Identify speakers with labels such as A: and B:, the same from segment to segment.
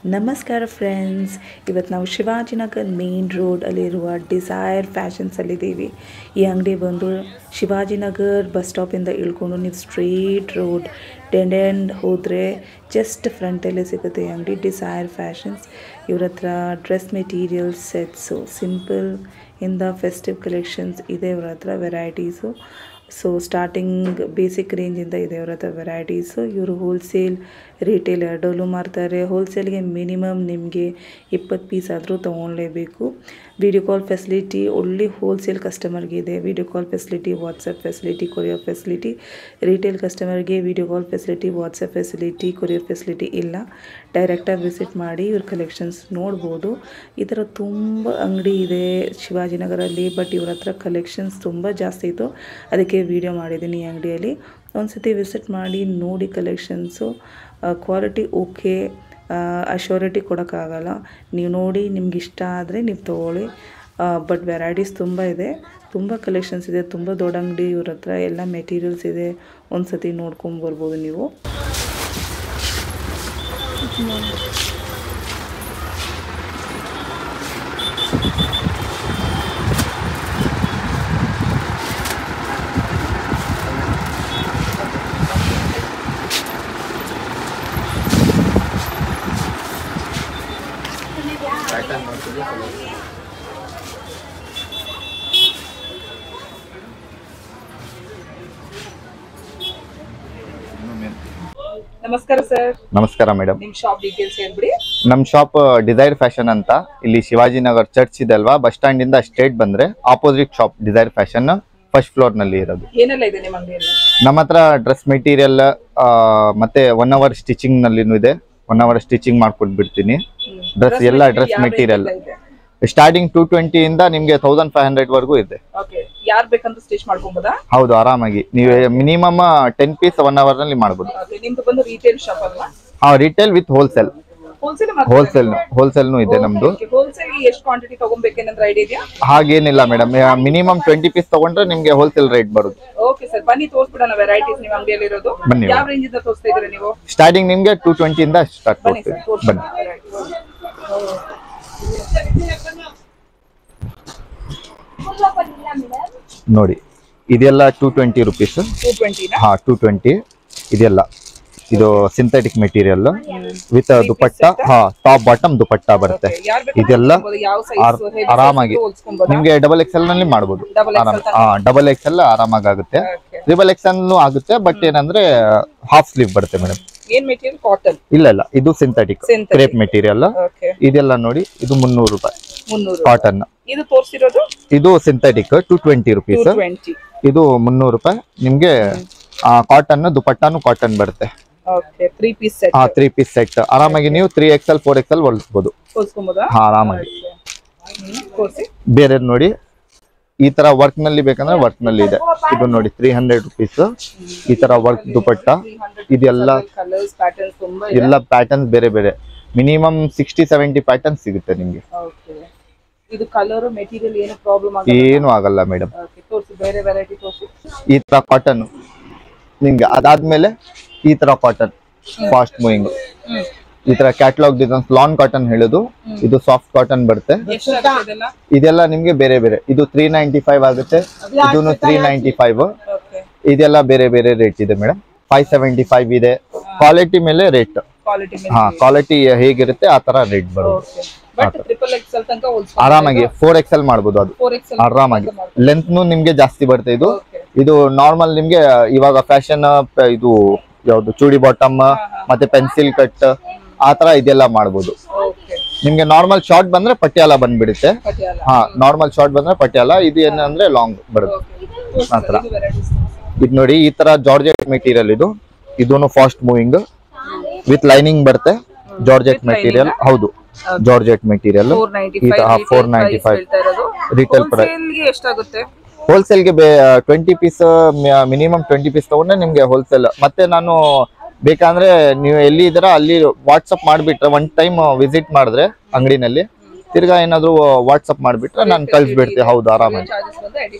A: ನಮಸ್ಕಾರ ಫ್ರೆಂಡ್ಸ್, ಇವತ್ತು ನಾವು ಶಿವಾಜಿನಗರ್ ಮೇನ್ ರೋಡ್ ಅಲ್ಲಿರುವ ಡಿಸೈರ್ ಫ್ಯಾಷನ್ಸ್ ಅಲ್ಲಿದ್ದೀವಿ. ಈ ಅಂಗಡಿ ಬಂದು ಶಿವಾಜಿನಗರ್ ಬಸ್ ಸ್ಟಾಪಿಂದ ಇಳ್ಕೊಂಡು ನೀವು ಸ್ಟ್ರೇಟ್ ರೋಡ್ ಡೆಡ್ ಎಂಡ್ ಹೋದರೆ ಜಸ್ಟ್ ಫ್ರಂಟಲ್ಲೇ ಸಿಗುತ್ತೆ ಈ ಅಂಗಡಿ ಡಿಸೈರ್ ಫ್ಯಾಷನ್ಸ್. ಇವ್ರ ಹತ್ರ ಡ್ರೆಸ್ ಮೆಟೀರಿಯಲ್ಸ್ ಸೆಟ್ಸು ಸಿಂಪಲ್ ಇಂದ ಫೆಸ್ಟಿವ್ ಕಲೆಕ್ಷನ್ಸ್ ಇದೆ ಇವ್ರ ಹತ್ರ ವೆರೈಟೀಸು. ಸೊ ಸ್ಟಾರ್ಟಿಂಗ್ ಬೇಸಿಕ್ ರೇಂಜಿಂದ ಇದೆ ಇವ್ರ ಹತ್ರ ವೆರೈಟೀಸು. ಇವರು ಹೋಲ್ಸೇಲ್ ರಿಟೇಲ್ ಎರಡಲ್ಲೂ ಮಾರ್ತಾರೆ. ಹೋಲ್ಸೇಲ್ಗೆ ಮಿನಿಮಮ್ ನಿಮಗೆ 20 ಪೀಸ್ ಆದರೂ ತೊಗೊಳ್ಳೇಬೇಕು. ವಿಡಿಯೋ ಕಾಲ್ ಫೆಸಿಲಿಟಿ ಒಳ್ಳೆ ಹೋಲ್ಸೇಲ್ ಕಸ್ಟಮರ್ಗೆ ಇದೆ. Video call facility, WhatsApp facility, courier facility. Retail ಕಸ್ಟಮರ್ಗೆ video call facility, WhatsApp facility, courier facility ಇಲ್ಲ. ಡೈರೆಕ್ಟಾಗಿ ವಿಸಿಟ್ ಮಾಡಿ ಇವ್ರ ಕಲೆಕ್ಷನ್ಸ್ ನೋಡ್ಬೋದು. ಈ ಥರ ತುಂಬ ಅಂಗಡಿ ಇದೆ ಶಿವಾಜಿನಗರಲ್ಲಿ, ಬಟ್ ಇವ್ರ ಹತ್ರ ಕಲೆಕ್ಷನ್ಸ್ ತುಂಬ ಜಾಸ್ತಿ ಇತ್ತು, ಅದಕ್ಕೆ ವಿಡಿಯೋ ಮಾಡಿದ್ದೀನಿ. ಈ ಅಂಗಡಿಯಲ್ಲಿ ಒಂದು ಸತಿ ವಿಸಿಟ್ ಮಾಡಿ ನೋಡಿ ಕಲೆಕ್ಷನ್ಸು. ಕ್ವಾಲಿಟಿ ಓಕೆ, ಅಶ್ಯೂರಿಟಿ ಕೊಡೋಕ್ಕಾಗಲ್ಲ. ನೀವು ನೋಡಿ ನಿಮ್ಗೆ ಇಷ್ಟ ಆದರೆ ನೀವು ತೊಗೊಳ್ಳಿ. ಬಟ್ ವೆರೈಟೀಸ್ ತುಂಬ ಇದೆ, ತುಂಬ ಕಲೆಕ್ಷನ್ಸ್ ಇದೆ, ತುಂಬ ದೊಡ್ಡ ಅಂಗಡಿ ಇವ್ರ ಹತ್ರ. ಎಲ್ಲ ಮೆಟೀರಿಯಲ್ಸ್ ಇದೆ, ಒಂದು ಸತಿ ನೋಡ್ಕೊಂಬರ್ಬೋದು ನೀವು.
B: ನಮಸ್ಕಾರ ಸರ್.
C: ನಮಸ್ಕಾರ ಮೇಡಮ್.
B: ನಿಮ್ ಶಾಪ್ ಡೀಟೇಲ್ಸ್ ಹೇಳ್ಬಿಡಿ.
C: ನಮ್ ಶಾಪ್ ಡಿಸೈರ್ ಫ್ಯಾಷನ್ ಅಂತ, ಇಲ್ಲಿ ಶಿವಾಜಿನಗರ್ ಚರ್ಚ್ ಇದೆ ಅಲ್ವಾ, ಬಸ್ ಸ್ಟ್ಯಾಂಡ್ ಇಂದ ಸ್ಟ್ರೇಟ್ ಬಂದ್ರೆ opposite shop Desire Fashion first floor ನಲ್ಲಿ ಇರೋದು.
B: ಏನೆಲ್ಲ ಇದೆ ನಿಮ್ಮ ಅಂಗಡಿಯಲ್ಲಿ?
C: ನಮ್ಮ ಹತ್ರ ಡ್ರೆಸ್ ಮೆಟೀರಿಯಲ್ ಮತ್ತೆ 1 ಅವರ್ ಸ್ಟಿಚಿಂಗ್ ನಲ್ಲಿನೂ ಇದೆ. 1 ಅವರ್ ಸ್ಟಿಚಿಂಗ್ ಮಾಡ್ಕೊಟ್ ಬಿಡ್ತೀನಿ. ಎಲ್ಲ ಡ್ರೆಸ್ ಮೆಟೀರಿಯಲ್ ಸ್ಟಾರ್ಟಿಂಗ್ 220 ಇಂದ ನಿಮ್ಗೆ 1500 ವರೆಗೂ ಇದೆ.
B: ಯಾರು ಬೇಕಂತ ಸ್ಟಿಚ್ ಮಾಡ್ಕೊಬೋದಾ?
C: ಹೌದು, ಆರಾಮಾಗಿ ನೀವು ಮಿನಿಮಮ್ 10 ಪೀಸ್ 1 ಅವರ್ ನಲ್ಲಿ ಮಾಡಬಹುದು.
B: ನಿಮ್ದು ಬಂದು ರಿಟೇಲ್ ಶಾಪ್ ಅಲ್ವಾ?
C: Retail with wholesale. ಹೋಲ್ಸೇಲ್ನು ಇದೆ ನಮ್ದು.
B: ಹೋಲ್ಸೇಲ್ ಎಷ್ಟು ಕ್ವಾಂಟಿಟಿ ತಗೊಬೇಕೇನಂದ್ರೆ ಐಡಿಯಾ ಇದೆಯಾ?
C: ಹಾಗೇನಿಲ್ಲ ಮೇಡಮ್, ಮಿನಿಮಮ್ 20 ಪೀಸ್ ತಗೊಂಡ್ರೆ ನಿಮ್ಗೆ ಹೋಲ್ಸೇಲ್ ರೇಟ್ ಬರುತ್ತೆ.
B: ಓಕೆ ಸರ್, ಬನ್ನಿ ತೋರಿಸ್ಬಿಡೋಣ ವೆರೈಟೀಸ್ ನಿಮ್ಮ ಅಂಗಡಿಯಲ್ಲಿ ಇರೋದು.
C: ಬನ್ನಿ.
B: ಯಾವ ರೇಂಜ್ ಇಂದ ತೋರಿಸ್ತಾ ಇದ್ದೀರಾ ನೀವು?
C: ಸ್ಟಾರ್ಟಿಂಗ್ ನಿಮ್ಗೆ 220 ಇಂದ ಸ್ಟಾರ್ಟ್
B: ಬನ್ನಿ
C: ಮಾಡ್ತೀವಿ.
B: ಸರ್,
C: ಬನ್ನಿ. ನೋಡಿ, ಇದೆಲ್ಲ 220 ರುಪೀಸ್.
B: 220 ನಾ?
C: 220. ಇದೆಲ್ಲ ಇದು synthetic material with dupatta. Top bottom dupatta ಬರುತ್ತೆ. ಇದೆಲ್ಲ ಆರಾಮಾಗಿ ನಿಮ್ಗೆ XXL ನಲ್ಲಿ ಮಾಡಬಹುದು. XXL ಆರಾಮಾಗಿ ಆಗುತ್ತೆ. XXL ಆಗುತ್ತೆ, ಬಟ್ ಏನಂದ್ರೆ ಹಾಫ್ ಸ್ಲೀವ್ ಬರುತ್ತೆ ಮೇಡಮ್.
B: ಏನ್ ಮೆಟೀರಿಯಲ್? ಕಾಟನ್?
C: ಇಲ್ಲ, ಇದು ಸಿಂಥೆಟಿಕ್ ಕ್ರೇಪ್ ಮೆಟೀರಿಯಲ್. ಇದೆಲ್ಲ ನೋಡಿ, ಇದು 300 ರೂಪಾಯಿ ಕಾಟನ್.
B: ಇದು ತೋರಿಸಿರೋದು
C: ಇದು ಸಿಂಥೆಟಿಕ್ 220 ರುಪೀಸ್. ಇದು 300 ರೂಪಾಯಿ. ನಿಮ್ಗೆ ಕಾಟನ್ ದುಪಟ್ಟಾನು ಕಾಟನ್ ಬರುತ್ತೆ. 3 ಪೀಸ್ ಸೆಟ್ ಆರಾಮಾಗಿ ನೀವು 3XL 4XL ಹೊಲಿಸಬಹುದು. ಆರಾಮಾಗಿ. ಬೇರೆ ನೋಡಿ, ಈ ತರ ವರ್ಕ್ ನಲ್ಲಿ ಬೇಕಂದ್ರೆ ವರ್ಕ್ ನಲ್ಲಿ ಇದೆ. ಇದು ನೋಡಿ 300 ರುಪೀಸ್. ಈ ತರ ವರ್ಕ್ ದುಪಟ್ಟ. ಇದೆಲ್ಲ ಎಲ್ಲ ಪ್ಯಾಟರ್ನ್ಸ್ ಬೇರೆ ಬೇರೆ, ಮಿನಿಮಮ್ 60-70 ಪ್ಯಾಟರ್ನ್ ಸಿಗುತ್ತೆ ನಿಮ್ಗೆ.
B: ಇದು ಕಲರ್ ಮೆಟೀರಿಯಲ್ ಏನು ಪ್ರಾಬ್ಲಮ್
C: ಏನು ಆಗಲ್ಲ ಮೇಡಮ್.
B: ತೋರಿಸಿ, ಬೇರೆ ವೆರೈಟಿ ತೋರಿಸಿ.
C: ಈ ತರ ಕಾಟನ್ ನಿಮ್ಗೆ, ಅದಾದ್ಮೇಲೆ ಈ ತರ ಕಾಟನ್ ಫಾಸ್ಟ್ ಮೂವಿಂಗ್. ಈ ತರ ಕ್ಯಾಟಲಾಗ್ ಡಿಸೈನ್ಸ್ ಲಾನ್ ಕಾಟನ್ ಹೇಳುದು. ಇದು ಸಾಫ್ಟ್ ಕಾಟನ್ ಬರುತ್ತೆ. ಇದೆಲ್ಲ ನಿಮ್ಗೆ ಬೇರೆ ಬೇರೆ. ಇದು 395 ಆಗುತ್ತೆ, ಇದನ್ನು 395. ಇದೆಲ್ಲ ಬೇರೆ ಬೇರೆ ರೇಟ್ ಇದೆ ಮೇಡಮ್. 575 ಇದೆ. ಕ್ವಾಲಿಟಿ ಮೇಲೆ ರೇಟ್. ಕ್ವಾಲಿಟಿ ಹೇಗಿರುತ್ತೆ ಆ ತರ ರೇಟ್ ಬರುತ್ತೆ. ಆರಾಮಾಗಿ 4XL ಮಾಡಬಹುದು. ಅದು ಆರಾಮಾಗಿ ಲೆಂತ್ ನಿಮ್ಗೆ ಜಾಸ್ತಿ ಬರುತ್ತೆ. ಇದು ನಾರ್ಮಲ್ ನಿಮ್ಗೆ ಇವಾಗ ಫ್ಯಾಷನ್ ಇದು ಯಾವ್ದು ಚೂಡಿ ಬಾಟಮ್ ಮತ್ತೆ ಪೆನ್ಸಿಲ್ ಕಟ್ ಆ ತರ ಇದೆಲ್ಲ ಮಾಡಬಹುದು. ನಿಮ್ಗೆ ನಾರ್ಮಲ್ ಶಾರ್ಟ್ ಬಂದ್ರೆ ಪಟಿಯಾಲ ಬಂದ್ಬಿಡುತ್ತೆ. ನಾರ್ಮಲ್ ಶಾರ್ಟ್ ಬಂದ್ರೆ ಪಟಿಯಾಲ. ಇದು ಏನಂದ್ರೆ ಲಾಂಗ್ ಬರುತ್ತೆ ಆತರ. ಇದು ನೋಡಿ, ಈ ತರ ಜಾರ್ಜೆಟ್ ಮೆಟೀರಿಯಲ್. ಇದೂನು ಫಾಸ್ಟ್ ಮೂವಿಂಗ್ ವಿತ್ ಲೈನಿಂಗ್ ಬರುತ್ತೆ. Georgette material. ಹೌದು, ಜಾರ್ಜೆಟ್ ಮೆಟೀರಿಯಲ್. 495 retail price. ಹೋಲ್ಸೇಲ್ಗೆ 20 ಪೀಸ್ ಮಿನಿಮಮ್ 20 ಪೀಸ್ ತಗೊಂಡ್ರೆ ನಿಮ್ಗೆ ಹೋಲ್ಸೇಲ್. ಮತ್ತೆ ನಾನು ಬೇಕಂದ್ರೆ ನೀವು ಎಲ್ಲಿ ಇದ್ದೀರಾ ಅಲ್ಲಿ ವಾಟ್ಸಪ್ ಮಾಡಿಬಿಟ್ರೆ, ಒನ್ ಟೈಮ್ ವಿಸಿಟ್ ಮಾಡಿದ್ರೆ ಅಂಗಡಿನಲ್ಲಿ, ತಿರ್ಗಾ ಏನಾದ್ರು ವಾಟ್ಸಪ್ ಮಾಡಿಬಿಟ್ರೆ ನಾನು ಕಳಿಸ್ಬಿಡ್ತೀನಿ. ಹೌದು, ಆರಾಮಾಗಿ.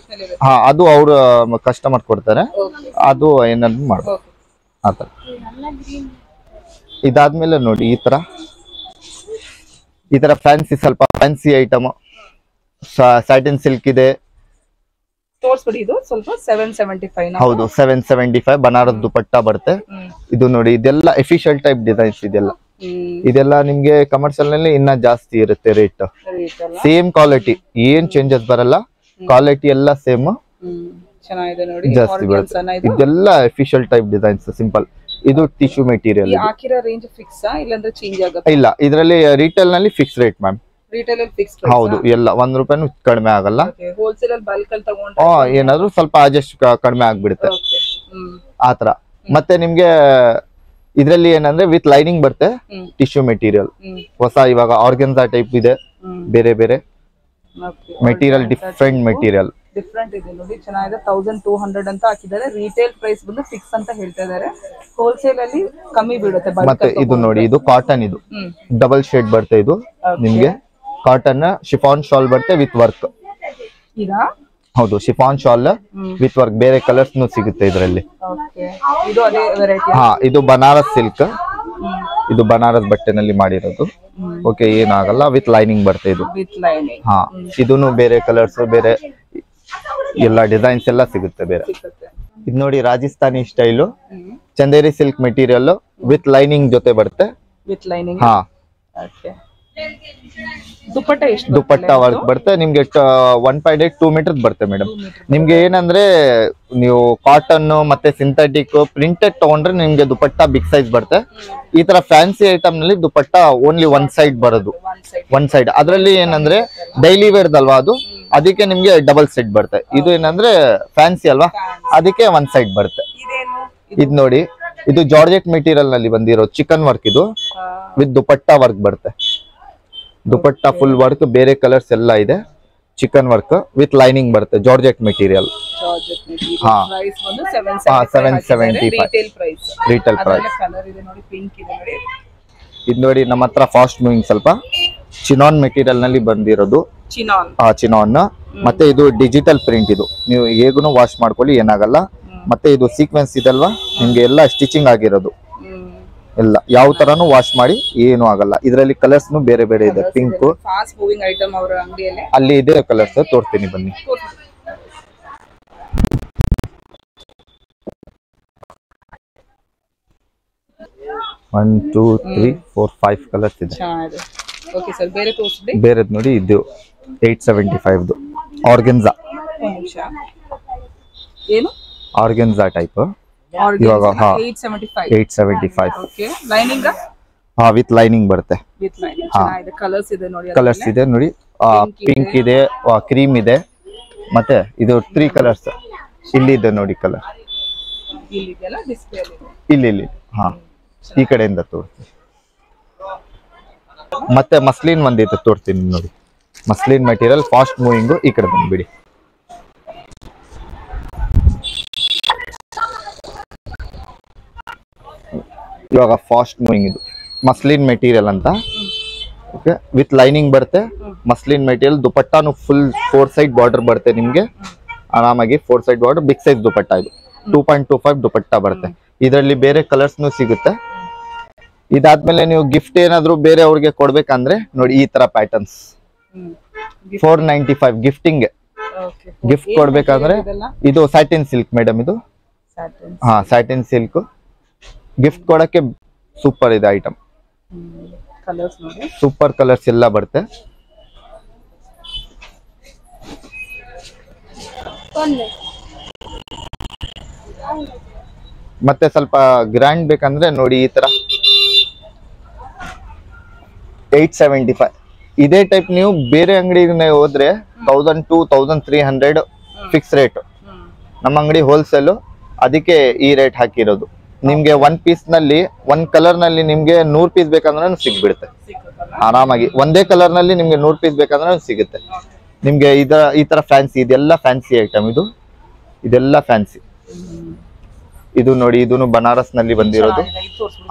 C: ಅದು ಅವ್ರ ಕಸ್ಟಮರ್ ಕೊಡ್ತಾರೆ, ಅದು ಏನಾದ್ರು ಮಾಡ್ಬೋದು ಆ ಥರ. ಇದಾದ್ಮೇಲೆ ನೋಡಿ, ಈ ತರ ಈ ತರ ಫ್ಯಾನ್ಸಿ ಸ್ವಲ್ಪ ಫ್ಯಾನ್ಸಿ ಐಟಮ್ ಸ್ಯಾಟಿನ್ ಸಿಲ್ಕ್ ಇದೆ.
B: ತೋರ್ಸ್ಬಿಡಿ, ಇದು ಸ್ವಲ್ಪ 775.
C: ಹೌದು 775 ಬನಾರಸ್ ದುಪಟ್ಟ ಬರುತ್ತೆ. ಇದು ನೋಡಿ ಇದೆಲ್ಲ ಎಫಿಷಿಯಲ್ ಟೈಪ್ ಡಿಸೈನ್ಸ್ ಇದೆಲ್ಲ ನಿಮ್ಗೆ ಕಮರ್ಷಿಯಲ್ ನಲ್ಲಿ ಇನ್ನ ಜಾಸ್ತಿ ಇರುತ್ತೆ ರೇಟ್. ಸೇಮ್ ಕ್ವಾಲಿಟಿ, ಏನ್ ಚೇಂಜಸ್ ಬರಲ್ಲ, ಕ್ವಾಲಿಟಿ ಎಲ್ಲ ಸೇಮ್,
B: ಚೆನ್ನಾಗಿದೆ ನೋಡಿ,
C: ಜಾಸ್ತಿ ಬರುತ್ತೆ. ಇದೆಲ್ಲ ಎಫಿಷಿಯಲ್ ಟೈಪ್ ಡಿಸೈನ್ಸ್ ಸಿಂಪಲ್. ಇದು ಟಿಶ್ಯೂ ಮೆಟೀರಿಯಲ್.
B: ಹಾಕಿರೋ ರೇಂಜ್ ಫಿಕ್ಸ್ ಇಲ್ಲಾಂದ್ರೆ ಚೇಂಜ್ ಆಗುತ್ತೆ?
C: ಇಲ್ಲ, ಇದರಲ್ಲಿ ರಿಟೇಲ್ ನಲ್ಲಿ ಫಿಕ್ಸ್ ರೇಟ್ ಮ್ಯಾಮ್.
B: ರಿಟೇಲ್ ಅಲ್ಲಿ ಫಿಕ್ಸ್
C: ಹೌದು, ಎಲ್ಲ 1 ರೂಪಾಯಿನೂ ಕಡಿಮೆ ಆಗಲ್ಲ.
B: ಹೋಲ್ಸೇಲ್ ಅಲ್ಲಿ ಬಲ್ಕ್ ಅಲ್ಲಿ ತಗೊಂಡ್ರೆ
C: ಏನಾದ್ರು ಸ್ವಲ್ಪ ಅಡ್ಜಸ್ಟ್ ಕಡಿಮೆ ಆಗ್ಬಿಡುತ್ತೆ ಆತರ. ಮತ್ತೆ ನಿಮ್ಗೆ ಇದ್ರಲ್ಲಿ ಏನಂದ್ರೆ ವಿತ್ ಲೈನಿಂಗ್ ಬರುತ್ತೆ, ಟಿಶ್ಯೂ ಮೆಟೀರಿಯಲ್. ಹೊಸ ಇವಾಗ ಆರ್ಗನ್ಸಾ ಟೈಪ್ ಇದೆ, ಬೇರೆ ಬೇರೆ ಮೆಟೀರಿಯಲ್, ಡಿಫ್ರೆಂಟ್ ಮೆಟೀರಿಯಲ್.
B: ಡಿಫ್ರೆಂಟ್ ಇದೆ ನೋಡಿ, ಚೆನ್ನಾಗಿದೆ. 1200 ಅಂತ ಹಾಕಿದ್ದಾರೆ. ರಿಟೇಲ್ ಪ್ರೈಸ್ ಬಂದು ಫಿಕ್ಸ್ ಅಂತ ಹೇಳ್ತಾ ಇದಾರೆ. ಹೋಲ್ಸೇಲ್ ಅಲ್ಲಿ ಕಮ್ಮಿ ಬೀಳುತ್ತೆ.
C: ಮತ್ತೆ ಇದು ನೋಡಿ, ಇದು ಕಾಟನ್, ಇದು ಡಬಲ್ ಶೇಡ್ ಬರುತ್ತೆ. ಇದು ನಿಮ್ಗೆ ಕಾಟನ್ ಶಿಫಾನ್ ಶಾಲ್ ಬರುತ್ತೆ ವಿತ್ ವರ್ಕ್. ಹೌದು, ಶಿಫಾನ್ ಶಾಲ್ ವಿತ್ ವರ್ಕ್, ಬೇರೆ ಕಲರ್ಸ್ ಸಿಗುತ್ತೆ ಇದರಲ್ಲಿ. ಹಾ, ಇದು ಬನಾರಸ್ ಸಿಲ್ಕ್, ಇದು ಬನಾರಸ್ ಬಟ್ಟೆನಲ್ಲಿ ಮಾಡಿರೋದು. ಓಕೆ, ಏನಾಗಲ್ಲ, ವಿತ್ ಲೈನಿಂಗ್ ಬರುತ್ತೆ ಇದು. ಹಾ, ಇದೂನು ಬೇರೆ ಕಲರ್ಸ್, ಬೇರೆ ಎಲ್ಲ ಡಿಸೈನ್ಸ್ ಎಲ್ಲ ಸಿಗುತ್ತೆ ಬೇರೆ. ಇದು ನೋಡಿ Rajasthani style, Chanderi silk material with lining ಜೊತೆ ಬರುತ್ತೆ.
B: With lining.
C: ಹಾ,
B: ದುಪಟ್ಟ
C: ವರ್ಕ್ ಬರುತ್ತೆ ನಿಮ್ಗೆ. 1.8 2 ಮೀಟರ್ ಬರುತ್ತೆ ಮೇಡಮ್. ನಿಮ್ಗೆ ಏನಂದ್ರೆ ನೀವು ಕಾಟನ್ ಮತ್ತೆ ಸಿಂಥೆಟಿಕ್ ಪ್ರಿಂಟೆಡ್ ತಗೊಂಡ್ರೆ ನಿಮ್ಗೆ ದುಪಟ್ಟ ಬಿಗ್ ಸೈಜ್ ಬರುತ್ತೆ. ಈ ತರ ಫ್ಯಾನ್ಸಿ ಐಟಮ್ ನಲ್ಲಿ ದುಪಟ್ಟ ಓನ್ಲಿ 1 ಸೈಡ್ ಬರೋದು, 1 ಸೈಡ್. ಅದ್ರಲ್ಲಿ ಏನಂದ್ರೆ ಡೈಲಿ ವೇರ್ ಅಲ್ವಾ ಅದು, ಅದಕ್ಕೆ ನಿಮ್ಗೆ ಡಬಲ್ ಸೈಡ್ ಬರುತ್ತೆ. ಇದು ಏನಂದ್ರೆ ಫ್ಯಾನ್ಸಿ ಅಲ್ವಾ, ಅದಕ್ಕೆ 1 ಸೈಡ್ ಬರುತ್ತೆ. ಇದು ನೋಡಿ, ಇದು ಜಾರ್ಜೆಟ್ ಮೆಟೀರಿಯಲ್ ನಲ್ಲಿ ಬಂದಿರೋ ಚಿಕನ್ ವರ್ಕ್, ಇದು ವಿತ್ ದುಪಟ್ಟ ವರ್ಕ್ ಬರುತ್ತೆ. ದುಪಟ್ಟ ಫುಲ್ ವರ್ಕ್, ಬೇರೆ ಕಲರ್ಸ್ ಎಲ್ಲ ಇದೆ. ಚಿಕನ್ ವರ್ಕ್ ವಿತ್ ಲೈನಿಂಗ್ ಬರುತ್ತೆ, ಜಾರ್ಜೆಟ್ ಮೆಟೀರಿಯಲ್. ಹಾ, 775 ರಿಟೇಲ್ ಪ್ರೈಸ್. ಇದು ನೋಡಿ, ನಮ್ಮ ಹತ್ರ ಫಾಸ್ಟ್ ಮೂವಿಂಗ್ ಸ್ವಲ್ಪ ಚಿನಾನ್ ಮೆಟೀರಿಯಲ್ ನಲ್ಲಿ ಬಂದಿರೋದು. ಚಿನಾನ್ ಮತ್ತೆ ಇದು ಡಿಜಿಟಲ್ ಪ್ರಿಂಟ್. ಇದು ನೀವು ಹೇಗೂ ವಾಶ್ ಮಾಡ್ಕೊಳ್ಳಿ, ಏನಾಗಲ್ಲ. ಮತ್ತೆ ಇದು ಸೀಕ್ವೆನ್ಸ್ ಇದಲ್ವಾ, ನಿಮ್ಗೆ ಎಲ್ಲ ಸ್ಟಿಚಿಂಗ್ ಆಗಿರೋದು, ಎಲ್ಲ ಯಾವ ತರಾನು ವಾಶ್ ಮಾಡಿ ಏನು ಆಗಲ್ಲ. ಇದರಲ್ಲಿ ಕಲರ್ಸ್ ಬೇರೆ ಬೇರೆ ಇದೆ. ಪಿಂಕ್,
B: ಫಾಸ್ಟ್ ಮೂವಿಂಗ್ ಐಟಮ್ ಅವರ ಅಂಗಡಿಯಲ್ಲಿ
C: ಅಲ್ಲಿ ಇದೆ ಕಲರ್ಸ್, ತೋರಿಸ್ತೀನಿ ಬನ್ನಿ. ಒನ್ 2 3 4 5 ಕಲರ್ಸ್ ಇದೆ.
B: ಓಕೆ ಸರ್, ಬೇರೆ ತೋರಿಸಿ.
C: ಬೇರೆದ್ ನೋಡಿ, ಇದು 875 ಆರ್ಗನ್ಸಾ.
B: ಏನು
C: ಆರ್ಗನ್ಸಾ ಟೈಪ್ ಇವಾಗ. 875.
B: Okay, lining.
C: ಹಾ, ವಿತ್ ಲೈನಿಂಗ್ ಬರುತ್ತೆ.
B: With lining. ಚೆನ್ನಾಗಿದೆ. ಕಲರ್ಸ್ ಇದೆ ನೋಡಿ,
C: ಕಲರ್ಸ್ ಇದೆ ನೋಡಿ. ಪಿಂಕ್ ಇದೆ, ಕ್ರೀಮ್ ಇದೆ, ಮತ್ತೆ ಇದು 3 ಕಲರ್ಸ್ ಇಲ್ಲಿ ಇದೆ ನೋಡಿ. ಕಲರ್
B: ಇಲ್ಲಿದೆಲ್ಲ ಡಿಸ್ಪ್ಲೇ ಅಲ್ಲಿ
C: ಇಲ್ಲಿ. ಹಾ, ಈ ಕಡೆಯಿಂದ ತೋರಿಸ್ತೀನಿ. ಮತ್ತೆ ಮಸ್ಲಿನ್ ಒಂದಿತ್ತು, ತೋರಿಸ್ತೀನಿ ನೋಡಿ. Muslin material fast moving. ಈ ಕಡೆ ಬಂದ್ಬಿಡಿ. ಇವಾಗ ಫಾಸ್ಟ್ ಮೂವಿಂಗ್, ಇದು ಮಸ್ಲಿನ್ ಮೆಟೀರಿಯಲ್ ಅಂತ. ಓಕೆ, ವಿತ್ ಲೈನಿಂಗ್ ಬರುತ್ತೆ. ಮಸ್ಲಿನ್ ಮೆಟೀರಿಯಲ್, ದುಪಟ್ಟಾನು ಫುಲ್ 4 ಸೈಡ್ ಬಾರ್ಡರ್ ಬರುತ್ತೆ ನಿಮ್ಗೆ ಆರಾಮಾಗಿ. 4 ಸೈಡ್ ಬಾರ್ಡರ್, ಬಿಗ್ ಸೈಜ್ ದುಪಟ್ಟ. ಇದು 2.25 ದುಪಟ್ಟ ಬರುತ್ತೆ. ಇದರಲ್ಲಿ ಬೇರೆ ಕಲರ್ಸ್ ಸಿಗುತ್ತೆ. ಇದಾದ್ಮೇಲೆ ನೀವು ಗಿಫ್ಟ್ ಏನಾದ್ರು ಬೇರೆ ಅವ್ರಿಗೆ ಕೊಡ್ಬೇಕಂದ್ರೆ ನೋಡಿ, ಈ ತರ ಪ್ಯಾಟರ್ನ್ಸ್ 495 ಗಿಫ್ಟಿಂಗ್. ಗಿಫ್ಟ್ ಕೊಡ್ಬೇಕಂದ್ರೆ ಇದು ಸ್ಯಾಟಿನ್ ಸಿಲ್ಕ್ ಮೇಡಮ್. ಇದು ಹಾ, ಸ್ಯಾಟಿನ್ ಸಿಲ್ಕ್. ಗಿಫ್ಟ್ ಕೊಡಕ್ಕೆ ಸೂಪರ್ ಇದೆ ಐಟಮ್. ಸೂಪರ್ ಕಲರ್ಸ್ ಎಲ್ಲ ಬರುತ್ತೆ. ಮತ್ತೆ ಸ್ವಲ್ಪ ಗ್ರ್ಯಾಂಡ್ ಬೇಕಂದ್ರೆ ನೋಡಿ, ಈ ತರ 875. ಇದೇ ಟೈಪ್ ನೀವು ಬೇರೆ ಅಂಗಡಿಗೆ ಹೋದ್ರೆ 1200 1300 ಫಿಕ್ಸ್ ರೇಟ್. ನಮ್ಮ ಅಂಗಡಿ ಹೋಲ್ಸೇಲ್, ಅದಕ್ಕೆ ಈ ರೇಟ್ ಹಾಕಿರೋದು. ನಿಮ್ಗೆ 1 ಪೀಸ್ ನಲ್ಲಿ 1 ಕಲರ್ ನಲ್ಲಿ ನಿಮ್ಗೆ 100 ಪೀಸ್ ಬೇಕಂದ್ರೆ ಸಿಗ್ಬಿಡುತ್ತೆ ಆರಾಮಾಗಿ. ಒಂದೇ ಕಲರ್ ನಲ್ಲಿ ನಿಮ್ಗೆ 100 ಪೀಸ್ ಬೇಕಂದ್ರೆ ಸಿಗುತ್ತೆ ನಿಮ್ಗೆ. ಈ ತರ ಫ್ಯಾನ್ಸಿ, ಇದೆಲ್ಲ ಫ್ಯಾನ್ಸಿ ಐಟಮ್. ಇದೆಲ್ಲ ಫ್ಯಾನ್ಸಿ. ಇದು ನೋಡಿ, ಇದೂನು ಬನಾರಸ್ ನಲ್ಲಿ ಬಂದಿರೋದು.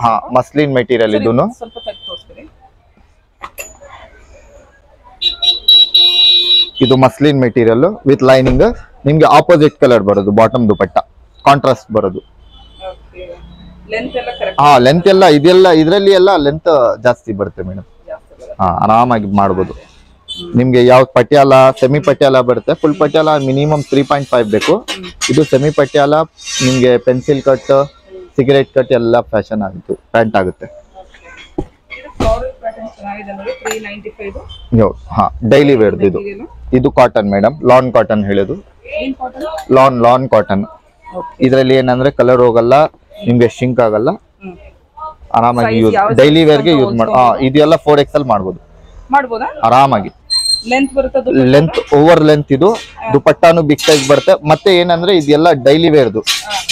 C: ಹಾ, ಮಸ್ಲಿನ್ ಮೆಟೀರಿಯಲ್. ಇದೂನು ಇದು ಮಸ್ಲಿನ್ ಮೆಟೀರಿಯಲ್ ವಿತ್ ಲೈನಿಂಗ್. ನಿಮ್ಗೆ ಆಪೋಸಿಟ್ ಕಲರ್ ಬರೋದು, ಬಾಟಮ್ ದುಪಟ್ಟ ಕಾಂಟ್ರಾಸ್ಟ್ ಬರೋದು. ಹಾ, ಲೆಂತ್ ಎಲ್ಲ ಇದೆಲ್ಲ, ಇದರಲ್ಲಿ ಎಲ್ಲ ಲೆಂತ್ ಜಾಸ್ತಿ ಬರುತ್ತೆ ಮೇಡಮ್. ಆರಾಮಾಗಿ ಮಾಡ್ಬೋದು. ನಿಮ್ಗೆ ಯಾವ ಪಟಿಯಾಲ ಸೆಮಿ ಪಟಿಯಾಲ ಬರುತ್ತೆ, ಫುಲ್ ಪಟಿಯಾಲ ಮಿನಿಮಮ್ 3.5 ಬೇಕು. ಇದು ಸೆಮಿ ಪಟಿಯಾಲ ನಿಮ್ಗೆ ಪೆನ್ಸಿಲ್ ಕಟ್, ಸಿಗರೇಟ್ ಕಟ್ ಎಲ್ಲ ಫ್ಯಾಷನ್ ಆಗುತ್ತೆ, ಪ್ಯಾಂಟ್ ಆಗುತ್ತೆ. ಡೈಲಿ ವೇರ್ದು ಇದು ಕಾಟನ್ ಮೇಡಮ್, ಲಾನ್ ಕಾಟನ್ ಹೇಳೋದು. Lawn cotton. ಇದ್ರಲ್ಲಿ ಏನಂದ್ರೆ ಕಲರ್ ಹೋಗಲ್ಲ, ನಿಮ್ಗೆ ಶಿಂಕ್ ಆಗಲ್ಲ, ಆರಾಮಾಗಿ ಯೂಸ್ ಡೈಲಿ ವೇರ್ಗೆ ಯೂಸ್ ಮಾಡಿ. ಇದೆಲ್ಲ 4XL ಮಾಡ್ಬೋದು ಆರಾಮಾಗಿ. ಲೆಂತ್ ಓವರ್ ಲೆಂತ್ ಇದು. ದುಪಟ್ಟಾನು ಬಿಗ್ ಸೈಜ್ ಬರುತ್ತೆ. ಮತ್ತೆ ಏನಂದ್ರೆ ಇದೆಲ್ಲ ಡೈಲಿ ವೇರ್ದು.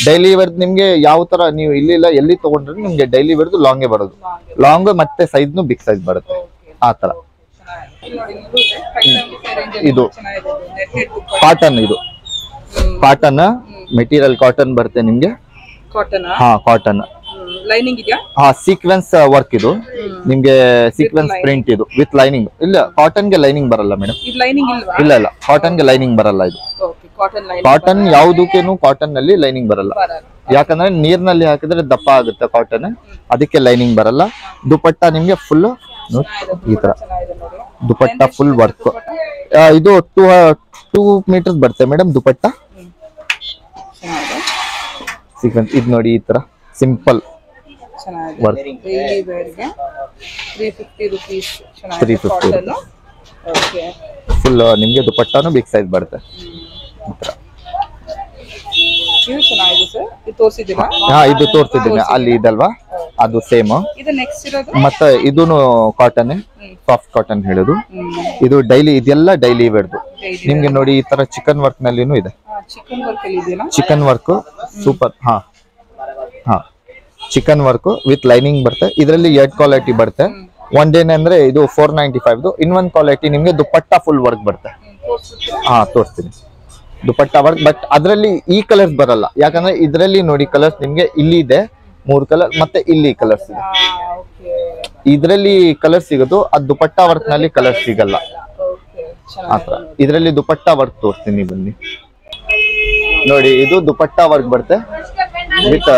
C: ಡೈಲಿ ವೇರ್ದು ನಿಮ್ಗೆ ಯಾವ ತರ ನೀವು ಇಲ್ಲ ಎಲ್ಲಿ ತಗೊಂಡ್ರೆ ನಿಮ್ಗೆ ಡೈಲಿ ವೇರ್ದು ಲಾಂಗೇ ಬರೋದು. ಲಾಂಗ್ ಮತ್ತೆ ಸೈಜ್ನು ಬಿಗ್ ಸೈಜ್ ಬರುತ್ತೆ ಆ ತರ. ಇದು ಕಾಟನ್, ಇದು ಕಾಟನ್ ಮೆಟೀರಿಯಲ್ ಕಾಟನ್ ಬರುತ್ತೆ ನಿಮ್ಗೆ. ಕಾಟನ್ ಸೀಕ್ವೆನ್ಸ್ ವರ್ಕ್ ಇದು ನಿಮ್ಗೆ, ಸೀಕ್ವೆನ್ಸ್ ಪ್ರಿಂಟ್ ಇದು ವಿತ್ ಲೈನಿಂಗ್. ಇಲ್ಲ ಕಾಟನ್ಗೆ ಲೈನಿಂಗ್ ಬರಲ್ಲ ಮೇಡಮ್, ಇಲ್ಲ ಕಾಟನ್ಗೆ ಲೈನಿಂಗ್ ಬರಲ್ಲ. ಇದು ಕಾಟನ್ ಯಾವುದಕ್ಕೇನು ಕಾಟನ್ ನಲ್ಲಿ ಲೈನಿಂಗ್ ಬರಲ್ಲ, ಯಾಕಂದ್ರೆ ನೀರ್ನಲ್ಲಿ ಹಾಕಿದ್ರೆ ದಪ್ಪ ಆಗುತ್ತೆ ಕಾಟನ್, ಅದಕ್ಕೆ ಲೈನಿಂಗ್ ಬರಲ್ಲ. ದುಪಟ್ಟ ನಿಮ್ಗೆ ಫುಲ್ ಈ ತರ ದುಪಟ್ಟ ಫುಲ್ ವರ್ಕ್. ಇದು 2 ಮೀಟರ್ಸ್ ಬರುತ್ತೆ ಮೇಡಮ್ ದುಪಟ್ಟ. ಸೀಕ್ವೆನ್ಸ್ ಇದು ನೋಡಿ, ಈ ತರ ಸಿಂಪಲ್ ವರ್ಕ್. 350 ಫುಲ್ ನಿಮ್ಗೆ ದುಪಟ್ಟಾನು ಬಿಗ್ ಸೈಜ್ ಬರುತ್ತೆ. ಇದು ತೋರಿಸಿದ್ದೀನಿ ಅಲ್ಲಿ ಇದಲ್ವಾ, ಅದು ಸೇಮ್. ಮತ್ತೆ ಇದೂನು ಕಾಟನ್, ಸಾಫ್ಟ್ ಕಾಟನ್ ಹೇಳೋದು. ಇದು ಡೈಲಿ, ಇದೆಲ್ಲ ಡೈಲಿ ವೇರ್ದು. ನಿಮ್ಗೆ ನೋಡಿ ಈ ತರ ಚಿಕನ್ ವರ್ಕ್ ನಲ್ಲಿನೂ ಇದೆ. Chicken work super. Chicken work with lining ಬರುತ್ತೆ. ಇದರಲ್ಲಿ 2 ಕ್ವಾಲಿಟಿ ಬರುತ್ತೆ. ಒಂದೇನಂದ್ರೆ ಇದು 495, ಇನ್ನೊಂದು ಕ್ವಾಲಿಟಿ ನಿಮ್ಗೆ ದುಪಟ್ಟ ಫುಲ್ ವರ್ಕ್ ಬರುತ್ತೆ. ತೋರಿಸ್ತೀನಿ ದುಪಟ್ಟ ವರ್ಕ್. ಬಟ್ ಅದರಲ್ಲಿ ಈ ಕಲರ್ಸ್ ಬರಲ್ಲ, ಯಾಕಂದ್ರೆ ಇದರಲ್ಲಿ ನೋಡಿ ಕಲರ್ಸ್ ನಿಮ್ಗೆ ಇಲ್ಲಿ ಇದೆ 3 ಕಲರ್, ಮತ್ತೆ ಇಲ್ಲಿ ಕಲರ್ಸ್ ಇದೆ. ಇದರಲ್ಲಿ ಕಲರ್ ಸಿಗೋದು, ಅದು ದುಪಟ್ಟ ವರ್ಕ್ ನಲ್ಲಿ ಕಲರ್ ಸಿಗಲ್ಲ ಆತರ. ಇದರಲ್ಲಿ ದುಪಟ್ಟ ವರ್ಕ್ ತೋರಿಸ್ತೀನಿ ಬನ್ನಿ ನೋಡಿ. ಇದು ದುಪಟ್ಟ ವರ್ಕ್ ಬರುತ್ತೆ with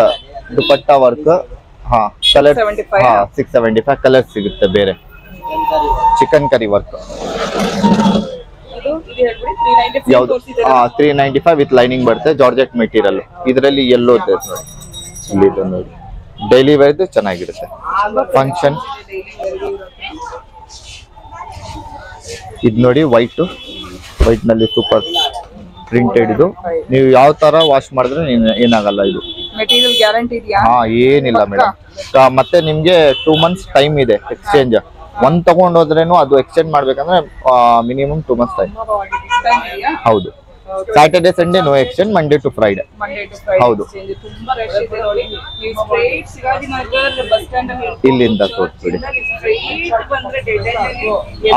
C: dupatta work. Colour 675 colour ಸಿಗುತ್ತೆ ಬೇರೆ. ಚಿಕನ್ ಕರಿ ವರ್ಕ್ ಯಾವ್ದು 395 ವಿತ್ ಲೈನಿಂಗ್ ಬರುತ್ತೆ. Georgette material. ಇದರಲ್ಲಿ ಎಲ್ಲೋ ಇದೆ ನೋಡಿ. ಡೈಲಿ ವೇರ್ ಚೆನ್ನಾಗಿರುತ್ತೆ. ಫಂಕ್ಷನ್ ಇದು ನೋಡಿ, ವೈಟ್ ನಲ್ಲಿ ಸೂಪರ್ ಪ್ರಿಂಟೆಡ್. ಇದು ನೀವು ಯಾವ ತರ ವಾಶ್ ಮಾಡಿದ್ರೆ ಏನಾಗಲ್ಲ. ಇದು
B: ಮೆಟೀರಿಯಲ್ ಗ್ಯಾರಂಟಿ ಇದೆಯಾ?
C: ಏನಿಲ್ಲ ಮೇಡಮ್. ಮತ್ತೆ ನಿಮ್ಗೆ 2 ಮಂತ್ಸ್ ಟೈಮ್ ಇದೆ ಎಕ್ಸ್ಚೇಂಜ್. ಒಂದ್ ತಗೊಂಡೋದ್ರೇನು ಅದು ಎಕ್ಸ್ಚೇಂಜ್ ಮಾಡ್ಬೇಕಂದ್ರೆ ಮಿನಿಮಮ್ 2 ಮಂತ್ಸ್ ಟೈಮ್. ಹೌದು. Saturday Sunday no exchange, Monday to Friday. ಹೌದು. ಇಲ್ಲಿಂದ ತೋರಿಸ್ಬಿಡಿ,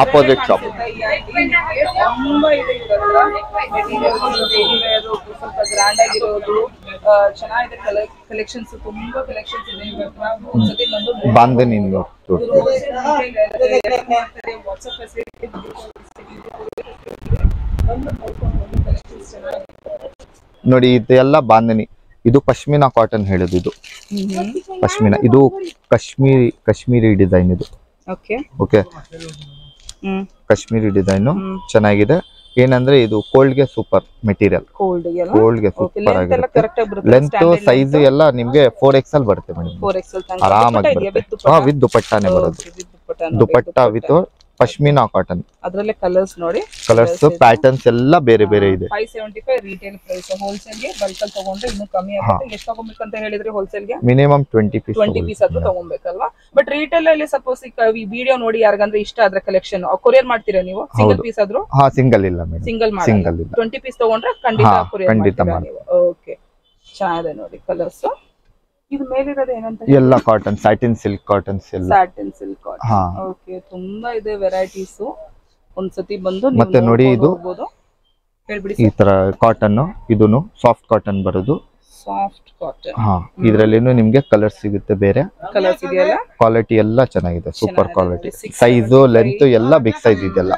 C: ಆಪೋಸಿಟ್ ಶಾಪ್. ಬಾಂಧನಿ ನೋಡಿ, ಇದೆಲ್ಲ ಬಾಂಧನಿ. ಇದು ಪಶ್ಮಿನಾ ಕಾಟನ್ ಹೇಳುದು. ಇದು ಪಶ್ಮಿನಾ, ಇದು ಕಾಶ್ಮೀರಿ ಡಿಸೈನ್. ಇದು ಓಕೆ, ಕಾಶ್ಮೀರಿ ಡಿಸೈನ್ ಚೆನ್ನಾಗಿದೆ. ಏನಂದ್ರೆ ಇದು ಕೋಲ್ಡ್ ಗೆ ಸೂಪರ್ ಮೆಟೀರಿಯಲ್. ಕೋಲ್ಡ್ ಗೆ ಸೂಪರ್ ಆಗಿರುತ್ತೆ. ಲೆಂತ್ ಸೈಜ್ ಎಲ್ಲ ನಿಮ್ಗೆ 4XL ಬರುತ್ತೆ ಮೇಡಮ್, ಆರಾಮಾಗಿ ಬರುತ್ತೆ. ವಿತ್ ದುಪಟ್ಟಾನೆ ಬರೋದು. Dupatta with pashmina cotton.
B: ಅದರಲ್ಲೇ ಕಲರ್ಸ್ ನೋಡಿ,
C: ಕಲರ್ಸ್ ಪ್ಯಾಟರ್ನ್ಸ್ ಎಲ್ಲ ಬೇರೆ ಬೇರೆ ಇದೆ.
B: 575 ರಿಟೇಲ್ ಪ್ರೈಸ್. ಹೋಲ್ಸೇಲ್ ಗೆ ಬಲ್ಕ್ ಅಲ್ಲಿ ತಗೊಂಡ್ರೆ ಇನ್ನೂ ಕಮ್ಮಿ ಆಗುತ್ತೆ. ಎಷ್ಟು ತಗೊಬೇಕು ಅಂತ ಹೇಳಿದ್ರೆ ಹೋಲ್ಸೇಲ್ ಗೆ
C: ಮಿನಿಮಮ್ 20
B: ಪೀಸ್ ಅದು ತಗೊಬೇಕಲ್ವಾ. ಬಟ್ ರಿಟೇಲ್ ಅಲ್ಲಿ ಸಪೋಸ್ ಈ ವಿಡಿಯೋ ನೋಡಿ ಯಾರಿಗಂದ್ರೆ ಇಷ್ಟ ಆದ್ರೆ ಕಲೆಕ್ಷನ್ ಕೊರಿಯರ್ ಮಾಡ್ತೀರಾ ನೀವು? ಸಿಂಗಲ್ ಪೀಸ್ ಆದ್ರೂ?
C: ಸಿಂಗಲ್ ಇಲ್ಲ ಮೇಡಮ್,
B: ಸಿಂಗಲ್ ಮಾಡಲ್ಲ. 20 ಪೀಸ್ ತಗೊಂಡ್ರೆ ಖಂಡಿತ ಕೊರಿಯರ್ ಮಾಡ್ತೀರಾ ನೀವು. ಓಕೆ, ಚೆನ್ನಾಗಿದೆ ನೋಡಿ ಕಲರ್ಸ್. ಇದು ಮೇಲಿರೋದು ಏನಂತ?
C: ಎಲ್ಲ ಕಾಟನ್, ಸ್ಯಾಟಿನ್ ಸಿಲ್ಕ್ ಕಾಟನ್ಸ್ ಎಲ್ಲ.
B: Satin silk cotton. ಓಕೆ, ತುಂಬಾ ಇದೆ ವೆರೈಟೀಸ್. ಒಂದ್ಸತಿ ಬಂದು
C: ಮತ್ತೆ ನೋಡಿ, ಇದು
B: ಹೇಳ್ಬಿಡಿ.
C: ಈ ತರ ಕಾಟನ್, ಇದೂನು ಸಾಫ್ಟ್ ಕಾಟನ್ ಬರೋದು.
B: Soft cotton.
C: ಇದ್ರಲ್ಲಿನೂ ನಿಮ್ಗೆ ಕಲರ್ ಸಿಗುತ್ತೆ, ಬೇರೆ
B: ಕಲರ್ಸ್ ಇದೆಯಲ್ಲ.
C: ಕ್ವಾಲಿಟಿ ಎಲ್ಲ ಚೆನ್ನಾಗಿದೆ, ಸೂಪರ್ ಕ್ವಾಲಿಟಿ. ಸೈಜು ಲೆಂತ್ ಎಲ್ಲ ಬಿಗ್ ಸೈಜ್ ಇದೆಲ್ಲ.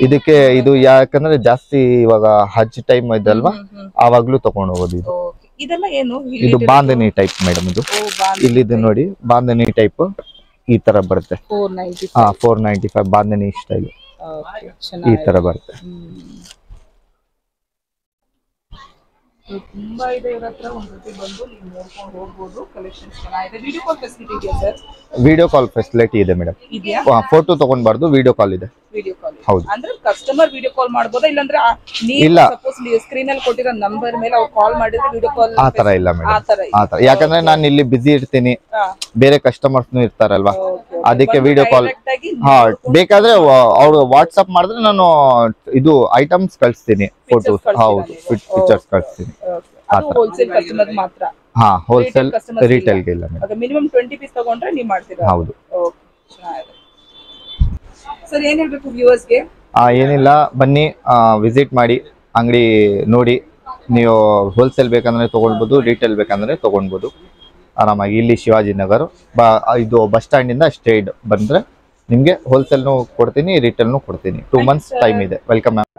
C: ಇದಕ್ಕೆ ಇದು ಯಾಕಂದ್ರೆ ಜಾಸ್ತಿ ಇವಾಗ ಹಜ್ ಟೈಮ್ ಇದಲ್ವಾ, ಆವಾಗ್ಲೂ ತಗೊಂಡು ಹೋಗೋದು. ಇದು
B: ಇದೆಲ್ಲ ಏನು?
C: ಇದು ಬಾಂಧನಿ ಟೈಪ್ ಮೇಡಮ್. ಇದು ಇಲ್ಲಿದೆ ನೋಡಿ, ಬಾಂಧನಿ ಟೈಪ್. ಈ ತರ ಬರುತ್ತೆ
B: 490.
C: 495 ಬಾಂಧನಿ ಸ್ಟೈಲ್
B: ಓಕೆ
C: ಈ
B: ಚೆನ್ನಾಗಿದೆ.
C: ತರ ಬರುತ್ತೆ.
B: ತುಂಬಾ ಇದೆ ಇವ್ರ ಹತ್ರ, ಒಂದ್ಸತಿ ಬಂದು ನೀವು ನೋಡ್ಕೊಂಡು ಹೋಗ್ಬೋದು. ಕಲೆಕ್ಷನ್ಸ್ ಚೆನ್ನಾಗಿದೆ. ವಿಡಿಯೋ ಕಾಲ್ ಫೆಸಿಲಿಟಿ ಇದೆಯಾ ಸರ್?
C: ವಿಡಿಯೋ ಕಾಲ್ ಫೆಸಿಲಿಟಿ ಇದೆ ಮೇಡಮ್.
B: ಇದೆಯಾ?
C: ಫೋಟೋ ತಗೊಂಡ್ಬಾರ್ದು, ವಿಡಿಯೋ ಕಾಲ್ ಇದೆ.
B: ವಿಡಿಯೋ ಕಾಲ್
C: ಹೌದು.
B: ಅಂದ್ರೆ ಕಸ್ಟಮರ್ ವಿಡಿಯೋ ಕಾಲ್ ಮಾಡ್ಬೋದಾ, ಇಲ್ಲಾಂದ್ರೆ
C: ಇಲ್ಲ.
B: ಸಪೋಸ್ ಸ್ಕ್ರೀನ್ ಅಲ್ಲಿ ಕೊಟ್ಟಿರೋ ನಂಬರ್ ಮೇಲೆ ಅವ್ರು ಕಾಲ್ ಮಾಡಿದ್ರೆ ವಿಡಿಯೋ ಕಾಲ್
C: ಆ ತರ ಇಲ್ಲ ಮೇಡಮ್, ಆ ತರ. ಯಾಕಂದ್ರೆ ನಾನು ಇಲ್ಲಿ ಬಿಸಿ ಇರ್ತೀನಿ, ಬೇರೆ ಕಸ್ಟಮರ್ಸ್ ಇರ್ತಾರಲ್ವಾ, ಅದಕ್ಕೆ ವಿಡಿಯೋ ಕಾಲ್. ಹಾ, ಬೇಕಾದ್ರೆ ಅವ್ರು ವಾಟ್ಸ್ಆಪ್ ಮಾಡಿದ್ರೆ ನಾನು ಇದು ಐಟಮ್ಸ್ ಕಳಿಸ್ತೀನಿ, ಫೋಟೋಸ್. ಹೌದು, ಪಿಕ್ಚರ್ಸ್ ಕಳಿಸ್ತೀನಿ.
B: ಹೋಲ್ಸೇಲ್ ಕಸ್ಟಮರ್ ಮಾತ್ರ?
C: ಹಾ, ಹೋಲ್ಸೇಲ್, ರಿಟೇಲ್ ಗೆ ಇಲ್ಲ ಮೇಡಮ್.
B: ಮಿನಿಮಮ್ 20 ಪೀಸ್ ತಗೊಂಡ್ರೆ ನೀವು ಮಾಡ್ತೀರಾ?
C: ಹೌದು.
B: ಸರ್ ಏನ್ ಹೇಳ್ಬೇಕು ವ್ಯೂವರ್ಸ್ ಗೆ?
C: ಏನಿಲ್ಲ, ಬನ್ನಿ, ವಿಸಿಟ್ ಮಾಡಿ, ಅಂಗಡಿ ನೋಡಿ. ನೀವು ಹೋಲ್ಸೇಲ್ ಬೇಕಂದ್ರೆ ತಗೊಳ್ಬೋದು, ರಿಟೇಲ್ ಬೇಕಂದ್ರೆ ತಗೊಳ್ಬೋದು ಆರಾಮಾಗಿ. ಇಲ್ಲಿ ಶಿವಾಜಿನಗರ್ ಇದು ಬಸ್ ಸ್ಟ್ಯಾಂಡ್ ಇಂದ ಸ್ಟ್ರೈಟ್ ಬಂದ್ರೆ ನಿಮ್ಗೆ ಹೋಲ್ಸೇಲ್ನು ಕೊಡ್ತೀನಿ, ರಿಟೇಲ್ನು ಕೊಡ್ತೀನಿ. 2 months ಟೈಮ್ ಇದೆ. Welcome ma'am.